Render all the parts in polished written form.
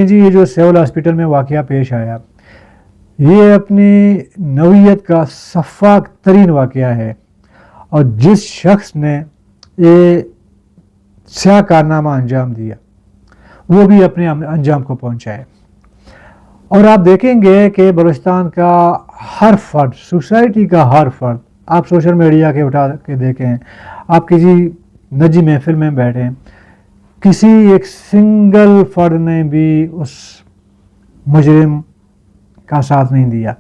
جی یہ جو civil hospital میں واقعہ پیش آیا یہ اپنی نوعیت کا شفاف ترین واقعہ ہے اور جس شخص نے یہ سیاہ کارنامہ انجام دیا وہ بھی اپنے انجام کو پہنچائے. اور آپ دیکھیں گے کہ بلوچستان کا ہر فرد، سوسائٹی کا ہر فرد، آپ سوشل میڈیا کے اٹھا کے دیکھیں، آپ کسی نجی محفل میں بیٹھیں، کسی ایک سنگل فرد نے بھی اس مجرم کا ساتھ نہیں دیا،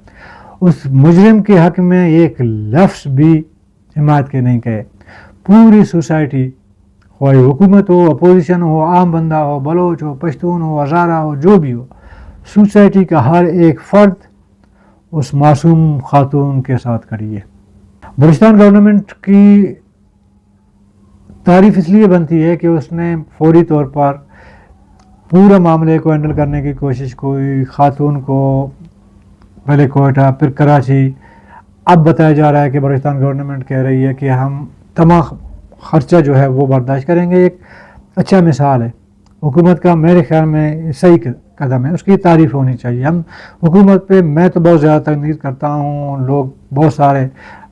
اس مجرم کے حق میں ایک لفظ بھی حمایت کے نہیں کہے. پوری سوسائٹی، خواہ حکومت ہو، اپوزیشن ہو، عام بندہ ہو، بلوچ ہو، پشتون ہو، ہزارہ ہو، جو بھی ہو، سوسائٹی کا ہر ایک فرد اس معصوم خاتون کے ساتھ کھڑی ہے. بلوچستان گورنمنٹ کی تعریف اس لیے بنتی ہے کہ اس نے فوری طور پر پورا معاملے کو ہینڈل کرنے کی کوشش کی. خاتون کو پہلے کوئٹہ پھر کراچی، اب بتایا جا رہا ہے کہ بلوچستان گورنمنٹ کہہ رہی ہے کہ ہم تمام خرچہ جو ہے وہ برداشت کریں گے. ایک اچھا مثال ہے حکومت کا، میرے خیال میں صحیح قدم ہے، اس کی تعریف ہونی چاہیے. ہم حکومت پہ میں تو بہت زیادہ تنقید کرتا ہوں، لوگ بہت سارے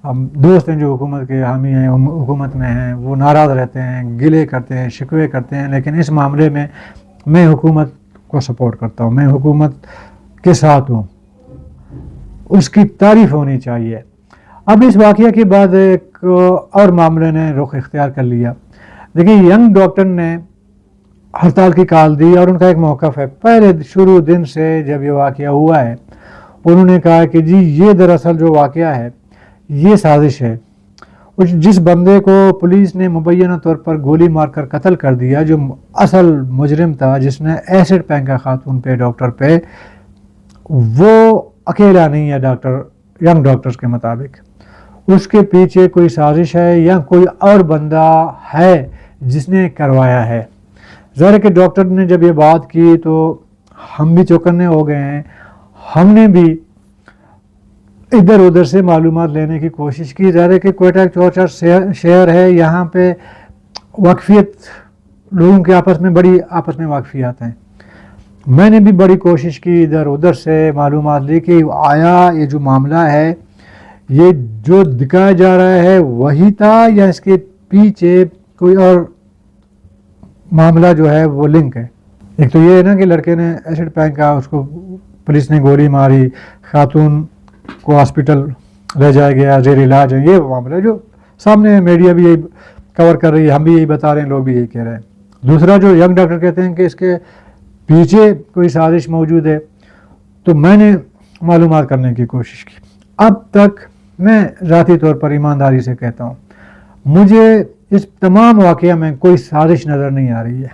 دوست ہیں جو حکومت کے حامی ہیں، حکومت میں ہیں، وہ ناراض رہتے ہیں، گلے کرتے ہیں، شکوے کرتے ہیں، لیکن اس معاملے میں میں حکومت کو سپورٹ کرتا ہوں، میں حکومت کے ساتھ ہوں، اس کی تعریف ہونی چاہیے. اب اس واقعہ کے بعد ایک اور معاملے نے رخ اختیار کر لیا. دیکھیں ینگ ڈاکٹر نے ہڑتال کی کال دی اور ان کا ایک موقف ہے. پہلے شروع دن سے جب یہ واقعہ ہوا ہے انہوں نے کہا کہ جی یہ دراصل جو واقعہ ہے یہ سازش ہے. جس بندے کو پولیس نے مبینہ طور پر گولی مار کر قتل کر دیا، جو اصل مجرم تھا جس نے ایسڈ پھینکا خاتون پہ، ڈاکٹر پہ، وہ اکیلا نہیں ہے. ینگ ڈاکٹرز کے مطابق اس کے پیچھے کوئی سازش ہے یا کوئی اور بندہ ہے جس نے کروایا ہے. ظاہر ہے کہ ڈاکٹر نے جب یہ بات کی تو ہم بھی چوکنے ہو گئے ہیں. ہم نے بھی ادھر ادھر سے معلومات لینے کی کوشش کی. ظاہر ہے کہ کوئٹہ ایک چور شہر ہے، یہاں پہ واقفیت لوگوں کے آپس میں واقفیات ہیں. میں نے بھی بڑی کوشش کی، ادھر ادھر سے معلومات لی کہ آیا یہ جو معاملہ ہے یہ جو دکھایا جا رہا ہے وہی تھا یا اس کے پیچھے کوئی اور معاملہ جو ہے وہ لنک ہے. ایک تو یہ ہے نا کہ لڑکے نے ایسڈ پھینکا، اس کو پولیس نے گولی ماری، خاتون کو ہاسپٹل لے جایا گیا، زیر علاج ہے. یہ معاملہ جو سامنے میڈیا بھی یہی کور کر رہی ہے، ہم بھی یہی بتا رہے ہیں، لوگ بھی یہی کہہ رہے ہیں. دوسرا جو ینگ ڈاکٹر کہتے ہیں کہ اس کے پیچھے کوئی سازش موجود ہے، تو میں نے معلومات کرنے کی کوشش کی. اب تک میں ذاتی طور پر ایمانداری سے کہتا ہوں مجھے اس تمام واقعہ میں کوئی سازش نظر نہیں آ رہی ہے.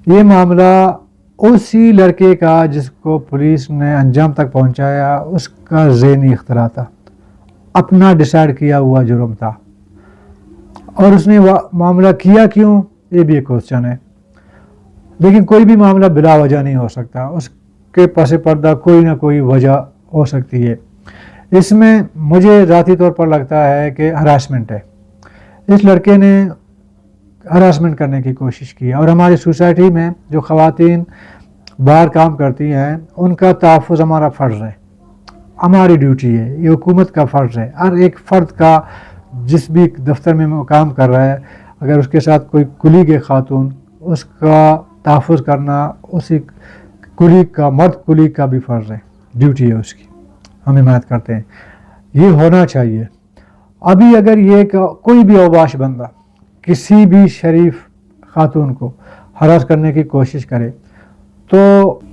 یہ معاملہ اسی لڑکے کا جس کو پولیس نے انجام تک پہنچایا اس کا ذہنی اختراع تھا، اپنا ڈیسائیڈ کیا ہوا جرم تھا. اور اس نے معاملہ کیا کیوں، یہ بھی ایک کوسچن ہے. لیکن کوئی بھی معاملہ بلا وجہ نہیں ہو سکتا، اس کے پس پردہ کوئی نہ کوئی وجہ ہو سکتی ہے. اس میں مجھے ذاتی طور پر لگتا ہے کہ ہراسمنٹ ہے. اس لڑکے نے ہراسمنٹ کرنے کی کوشش کی اور ہماری سوسائٹی میں جو خواتین باہر کام کرتی ہیں ان کا تحفظ ہمارا فرض ہے، ہماری ڈیوٹی ہے، یہ حکومت کا فرض ہے. ہر ایک فرد کا جس بھی دفتر میں وہ کام کر رہا ہے، اگر اس کے ساتھ کوئی کلیگ ہے خاتون، اس کا تحفظ کرنا اسی کلیگ کا، مرد کلیگ کا بھی فرض ہے، ڈیوٹی ہے اس کی. ہم حمایت کرتے ہیں، یہ ہونا چاہیے. ابھی اگر یہ کوئی بھی اوباش بندہ کسی بھی شریف خاتون کو ہراس کرنے کی کوشش کرے تو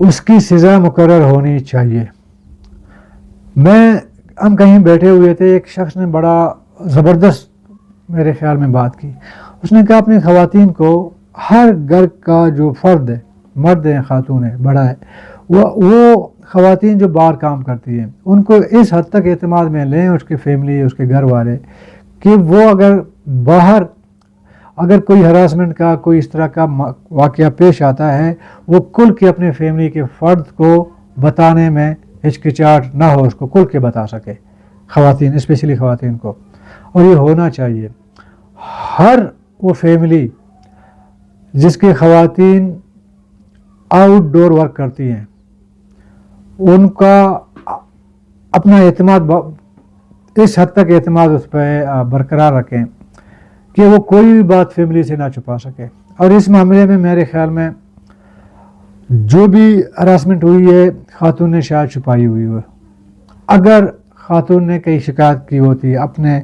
اس کی سزا مقرر ہونی چاہیے. ہم کہیں بیٹھے ہوئے تھے، ایک شخص نے بڑا زبردست میرے خیال میں بات کی. اس نے کہا اپنی خواتین کو، ہر گھر کا جو فرد ہے، مرد ہے خاتون ہے بڑا ہے، وہ خواتین جو باہر کام کرتی ہیں ان کو اس حد تک اعتماد میں لیں، اس کی فیملی، اس کے گھر والے، کہ وہ اگر باہر اگر کوئی ہراسمنٹ کا کوئی اس طرح کا واقعہ پیش آتا ہے وہ کھل کے اپنے فیملی کے فرد کو بتانے میں ہچکچاہٹ نہ ہو، اس کو کھل کے بتا سکے، خواتین، اسپیشلی خواتین کو. اور یہ ہونا چاہیے. ہر وہ فیملی جس کے خواتین आउट डोर वर्क करती हैं, उनका अपना एतमाद इस हद तक एतमाद उस पर बरकरार रखें कि वो कोई भी बात फैमिली से ना छुपा सके। और इस मामले में मेरे ख्याल में जो भी हरासमेंट हुई है खातून ने शायद छुपाई हुई हो। अगर खातून ने कई शिकायत की होती अपने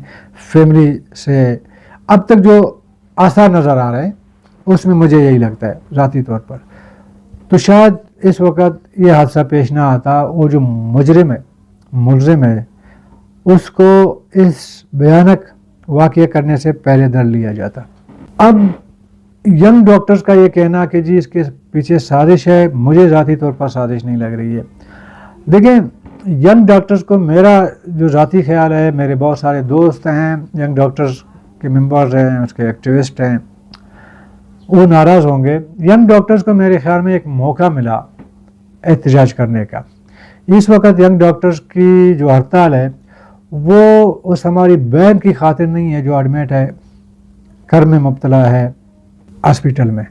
फैमिली से, अब तक जो आसार नज़र आ रहे हैं उसमें मुझे यही लगता है ذاتی तौर पर, तो शायद इस वक्त ये हादसा पेश ना आता। वो जो मुलजिम है उसको इस भयानक वाक़या करने से पहले धर लिया जाता। अब यंग डॉक्टर्स का ये कहना कि जी इसके पीछे साजिश है, मुझे ذاتی तौर पर साजिश नहीं लग रही है। देखें, यंग डॉक्टर्स को मेरा जो ذاتی ख्याल है, मेरे बहुत सारे दोस्त हैं यंग डॉक्टर्स के मेंबर्स हैं, उसके एक्टिविस्ट हैं, वो नाराज़ होंगे। यंग डॉक्टर्स को मेरे ख्याल में एक मौका मिला एहतजाज करने का। इस वक्त यंग डॉक्टर्स की जो हड़ताल है वो उस हमारी बहन की खातिर नहीं है जो एडमिट है, घर में मुब्तला है हॉस्पिटल में।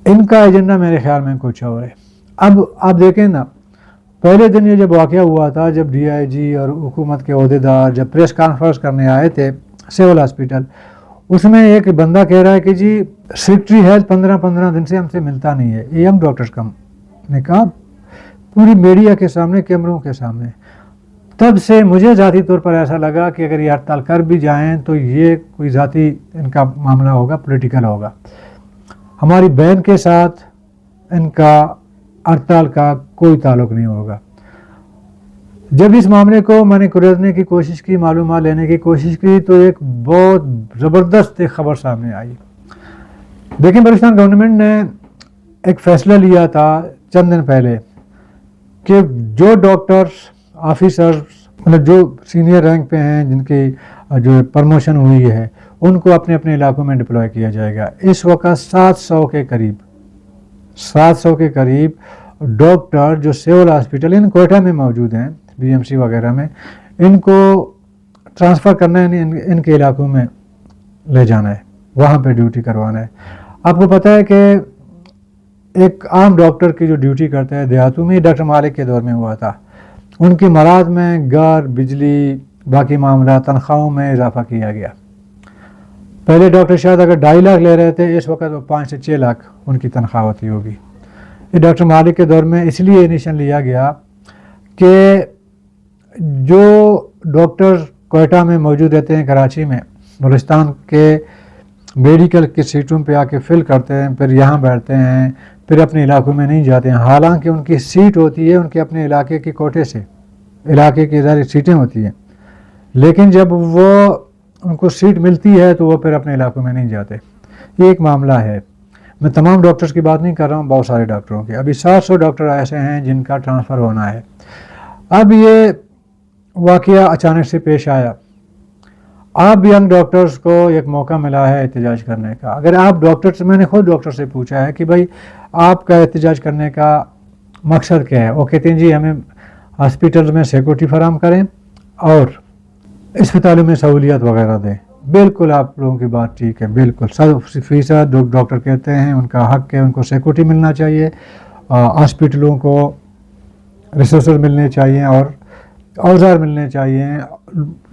इनका एजेंडा मेरे ख्याल में कुछ और है। अब आप देखें ना, पहले दिन ये जब वाक़या हुआ था, जब DIG और हुकूमत के अहदेदार जब प्रेस कॉन्फ्रेंस करने आए थे सिविल हॉस्पिटल, उसमें एक बंदा कह रहा है कि जी सेक्रेटरी हेल्थ 15-15 दिन से हमसे मिलता नहीं है। ये यंग डॉक्टर्स का ने कहा पूरी मीडिया के सामने, कैमरों के सामने। तब से मुझे ذاتی तौर पर ऐसा लगा कि अगर ये हड़ताल कर भी जाएं तो ये कोई ذاتی इनका मामला होगा, पॉलिटिकल होगा। हमारी बहन के साथ इनका हड़ताल का कोई ताल्लुक़ नहीं होगा। जब इस मामले को मैंने कुरेदने की कोशिश की, मालूमात लेने की कोशिश की, तो एक बहुत ज़बरदस्त एक ख़बर सामने आई। देखिए, बलूचिस्तान गवर्नमेंट ने एक फ़ैसला लिया था चंद दिन पहले कि जो डॉक्टर्स ऑफिसर्स, मतलब जो सीनियर रैंक पे हैं, जिनकी जो प्रमोशन हुई है, उनको अपने अपने इलाकों में डिप्लॉय किया जाएगा। इस वक्त 700 के करीब डॉक्टर जो सिविल हॉस्पिटल इन कोयटा में मौजूद हैं, BMC वगैरह में, इनको ट्रांसफ़र करना है, इनके इलाकों में ले जाना है, वहाँ पे ड्यूटी करवाना है। आपको पता है कि एक आम डॉक्टर की जो ड्यूटी करता है देहातों में, डॉक्टर मालिक के दौर में हुआ था। उनकी मराद में घर, बिजली, बाकी मामला, तनख्वाहों में इजाफा किया गया। पहले डॉक्टर शायद अगर 2.5 लाख ले रहे थे, इस वक्त वो 5 से 6 लाख उनकी तनख्वाह होती होगी। ये डॉक्टर मालिक के दौर में इसलिए इनिशिएशन लिया गया कि जो डॉक्टर कोयटा में मौजूद रहते हैं, कराची में, बलूचिस्तान के मेडिकल की सीटों पे आके फिल करते हैं, फिर यहाँ बैठते हैं, फिर अपने इलाकों में नहीं जाते हैं। हालांकि उनकी सीट होती है उनके अपने इलाके के कोटे से, इलाके की सारी सीटें होती हैं, लेकिन जब वो उनको सीट मिलती है तो वो फिर अपने इलाकों में नहीं जाते। ये एक मामला है। मैं तमाम डॉक्टर्स की बात नहीं कर रहा हूँ, बहुत सारे डॉक्टरों की। अभी 700 डॉक्टर ऐसे हैं जिनका ट्रांसफ़र होना है। अब ये वाक़या अचानक से पेश आया। अब यंग डॉक्टर्स को एक मौका मिला है एहतजाज करने का। अगर आप डॉक्टर से, मैंने खुद डॉक्टर से पूछा है कि भाई आपका एहतजाज करने का मकसद क्या है, वो कहते हैं जी हमें हॉस्पिटल में सिक्योरिटी फराहम करें और अस्पतालों में सहूलियत वगैरह दें। बिल्कुल आप लोगों की बात ठीक है, बिल्कुल 100% डॉक्टर कहते हैं उनका हक है, उनको सिक्योरिटी मिलना चाहिए, हॉस्पिटलों को रिसोर्सेज मिलने चाहिए और औजार मिलने चाहिए,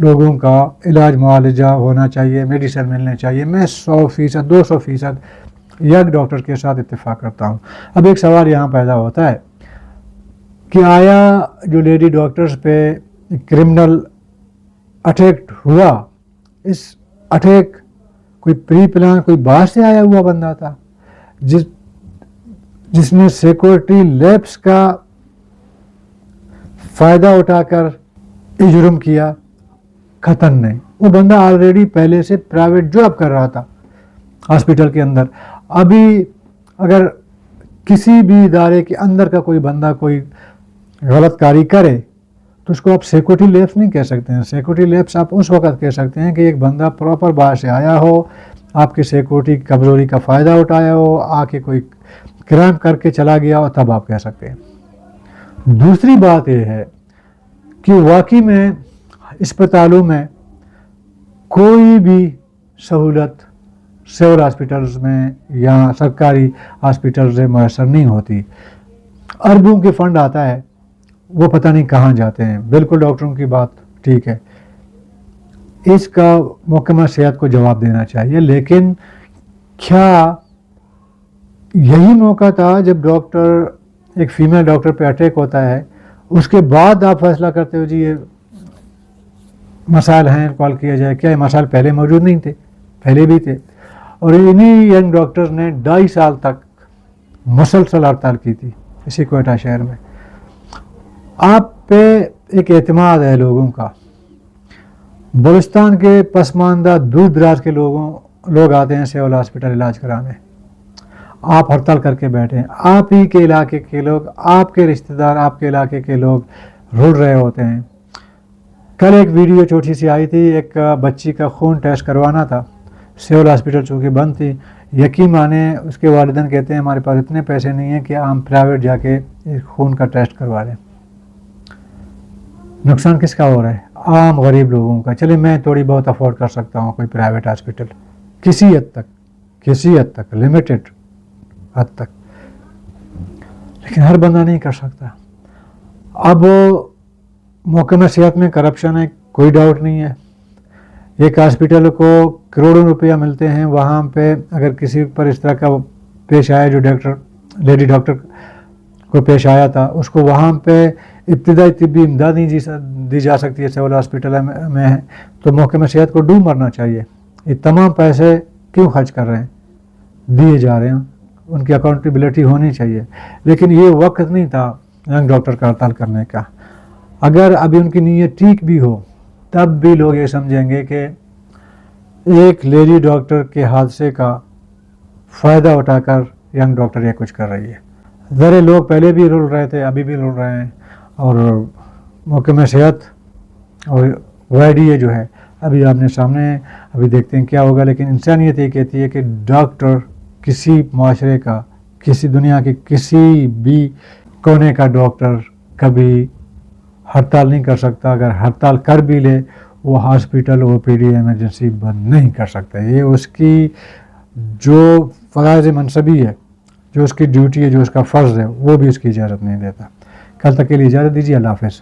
लोगों का इलाज मुआवजा होना चाहिए, मेडिसिन मिलने चाहिए। मैं 100%, 200% यंग डॉक्टर के साथ इत्तेफाक करता हूँ। अब एक सवाल यहाँ पैदा होता है कि आया जो लेडी डॉक्टर्स पे क्रिमिनल अटैक हुआ, इस अटैक कोई प्री प्लान, कोई बाहर से आया हुआ बंदा था जिसने सिक्योरिटी लैब्स का फ़ायदा उठाकर ये जुर्म किया? खतन नहीं, वो बंदा ऑलरेडी पहले से प्राइवेट जॉब कर रहा था हॉस्पिटल के अंदर। अभी अगर किसी भी इदारे के अंदर का कोई बंदा कोई गलत कारी करे तो उसको आप सिक्योरिटी लैब्स नहीं कह सकते हैं। सिक्योरिटी लैब्स आप उस वक्त कह सकते हैं कि एक बंदा प्रॉपर बाहर से आया हो, आपकी सिक्योरिटी कमज़ोरी का फ़ायदा उठाया हो, आके कोई क्राइम करके चला गया हो, तब आप कह सकते हैं। दूसरी बात यह है कि वाकई में अस्पतालों में कोई भी सहूलत सिविल हॉस्पिटल्स में या सरकारी हॉस्पिटल्स में मैसर नहीं होती। अरबों के फंड आता है, वो पता नहीं कहाँ जाते हैं। बिल्कुल डॉक्टरों की बात ठीक है, इसका महकमा सेहत को जवाब देना चाहिए, लेकिन क्या यही मौका था जब डॉक्टर, एक फीमेल डॉक्टर पे अटैक होता है, उसके बाद आप फैसला करते हो जी ये मसाइल हैं, कॉल किया जाए? क्या ये मसाइल पहले मौजूद नहीं थे? पहले भी थे। और इन्हीं यंग डॉक्टर्स ने 2.5 साल तक मुसलसल हड़ताल की थी इसी कोयटा शहर में। आप पे एक एतमाद है लोगों का। बलूचिस्तान के पसमानदा दूर दराज के लोग आते हैं सिविल हॉस्पिटल इलाज कराने, आप हड़ताल करके बैठे हैं। आप ही के इलाके के लोग, आपके रिश्तेदार, आपके इलाके के लोग रुल रहे होते हैं। कल एक वीडियो छोटी सी आई थी, एक बच्ची का खून टेस्ट करवाना था, सिविल हॉस्पिटल चूँकि बंद थी। यकीन माने उसके वालिदैन कहते हैं हमारे पास इतने पैसे नहीं हैं कि हम प्राइवेट जाके खून का टेस्ट करवा लें। नुकसान किसका हो रहा है? आम गरीब लोगों का। चले मैं थोड़ी बहुत अफोर्ड कर सकता हूँ कोई प्राइवेट हॉस्पिटल, किसी हद तक, लिमिटेड हद तक, लेकिन हर बंदा नहीं कर सकता। अब महकमा सेहत में करप्शन है, कोई डाउट नहीं है। एक हॉस्पिटल को करोड़ों रुपया मिलते हैं, वहाँ पे अगर किसी पर इस तरह का पेश आया, जो लेडी डॉक्टर को पेश आया था, उसको वहाँ पे इब्तिदाई तिब्बी इमदाद नहीं दी जा सकती है सिविल हॉस्पिटल में है, तो महकमा सेहत को डूब मरना चाहिए। ये तमाम पैसे क्यों खर्च कर रहे हैं? दिए जा रहे हैं, उनकी अकाउंटेबिलिटी होनी चाहिए। लेकिन ये वक्त नहीं था यंग डॉक्टर का हड़ताल करने का। अगर अभी उनकी नीयत ठीक भी हो, तब भी लोग ये समझेंगे कि एक लेडी डॉक्टर के हादसे का फ़ायदा उठाकर यंग डॉक्टर ये कुछ कर रही है। ज़रे लोग पहले भी रुल रहे थे, अभी भी रुल रहे हैं, और महकमा सेहत और YDA जो है अभी आपने सामने, अभी देखते हैं क्या होगा। लेकिन इंसानियत ये कहती है कि डॉक्टर किसी माशरे का, किसी दुनिया के किसी भी कोने का डॉक्टर कभी हड़ताल नहीं कर सकता। अगर हड़ताल कर भी ले, वो हॉस्पिटल, OPD, इमरजेंसी बंद नहीं कर सकता। ये उसकी जो फ़राइज़ मनसबी है, जो उसकी ड्यूटी है, जो उसका फ़र्ज़ है, वो भी उसकी इजाज़त नहीं देता। कल तक के लिए इजाज़त दीजिए। अल्लाह हाफ़िज़।